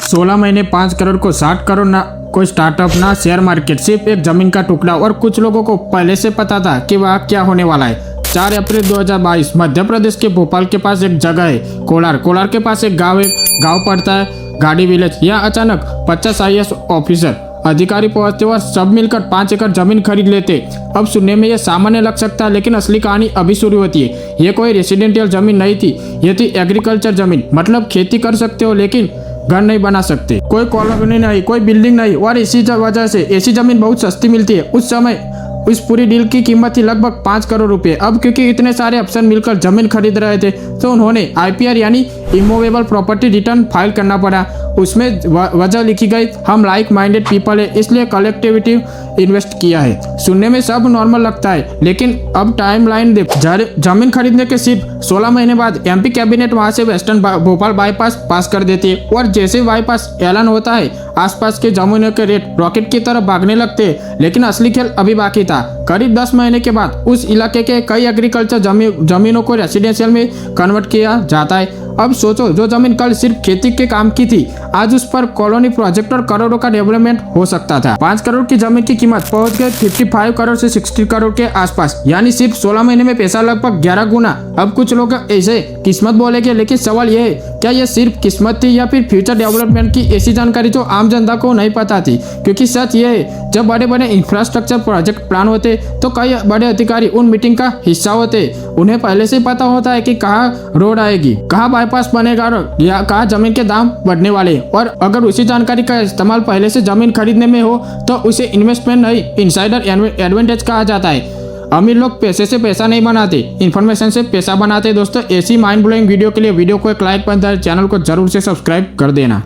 16 महीने 5 करोड़ को 60 करोड़ ना कोई स्टार्टअप ना शेयर मार्केट, सिर्फ एक जमीन का टुकड़ा। और कुछ लोगों को पहले से पता था कि वह क्या होने वाला है। 4 अप्रैल 2022 मध्य प्रदेश के भोपाल के पास एक जगह है कोलार। कोलार के पास एक गांव है, गांव पड़ता है गाड़ी विलेज। यहाँ अचानक 50 IAS ऑफिसर अधिकारी पहुंचते और सब मिलकर 5 एकड़ जमीन खरीद लेते। अब सुनने में यह सामान्य लग सकता है, लेकिन असली कहानी अभी शुरू होती है। ये कोई रेसिडेंशियल जमीन नहीं थी, ये थी एग्रीकल्चर जमीन। मतलब खेती कर सकते हो लेकिन घर नहीं बना सकते, कोई कॉलोनी नहीं, कोई बिल्डिंग नहीं। और इसी वजह से ऐसी जमीन बहुत सस्ती मिलती है। उस समय इस पूरी डील की कीमत थी लगभग 5 करोड़ रुपए। अब क्योंकि इतने सारे अफसर मिलकर जमीन खरीद रहे थे तो उन्होंने IPR यानी इमूवेबल प्रॉपर्टी रिटर्न फाइल करना पड़ा। उसमें वजह लिखी गई, हम लाइक माइंडेड पीपल है इसलिए कलेक्टिविटी इन्वेस्ट किया है। सुनने में सब नॉर्मल लगता है, लेकिन अब टाइमलाइन देखो। जमीन खरीदने के सिर्फ 16 महीने बाद MP कैबिनेट वहां से वेस्टर्न भोपाल बाईपास पास कर देती है। और जैसे बाईपास ऐलान होता है, आसपास के जमीनों के रेट रॉकेट की तरफ भागने लगते हैं। लेकिन असली खेल अभी बाकी था। करीब 10 महीने के बाद उस इलाके के कई एग्रीकल्चर जमीनों को रेसिडेंशियल में कन्वर्ट किया जाता है। अब सोचो, जो जमीन कल सिर्फ खेती के काम की थी, आज उस पर कॉलोनी प्रोजेक्ट और करोड़ों का डेवलपमेंट हो सकता था। 5 करोड़ की जमीन की कीमत पहुंच गई 55 करोड़ से 60 करोड़ के आसपास, यानी सिर्फ 16 महीने में पैसा लगभग 11 गुना। अब कुछ लोग ऐसे किस्मत बोलेंगे, लेकिन सवाल यह है, क्या यह सिर्फ किस्मत थी या फिर फ्यूचर डेवलपमेंट की ऐसी जानकारी जो आम जनता को नहीं पता थी? क्योंकि सच यह है, जब बड़े बड़े इंफ्रास्ट्रक्चर प्रोजेक्ट प्लान होते तो कई बड़े अधिकारी उन मीटिंग का हिस्सा होते। उन्हें पहले से पता होता है कि कहाँ रोड आएगी, कहाँ बाईपास बनेगा या कहाँ जमीन के दाम बढ़ने वाले। और अगर उसी जानकारी का इस्तेमाल पहले से जमीन खरीदने में हो तो उसे इन्वेस्टमेंट नहीं, इनसाइडर एडवांटेज कहा जाता है। अमीर लोग पैसे से पैसा नहीं बनाते, इन्फॉर्मेशन से पैसा बनाते। दोस्तों, ऐसी माइंड ब्लोइंग वीडियो के लिए वीडियो को एक लाइक, चैनल को जरूर से सब्सक्राइब कर देना।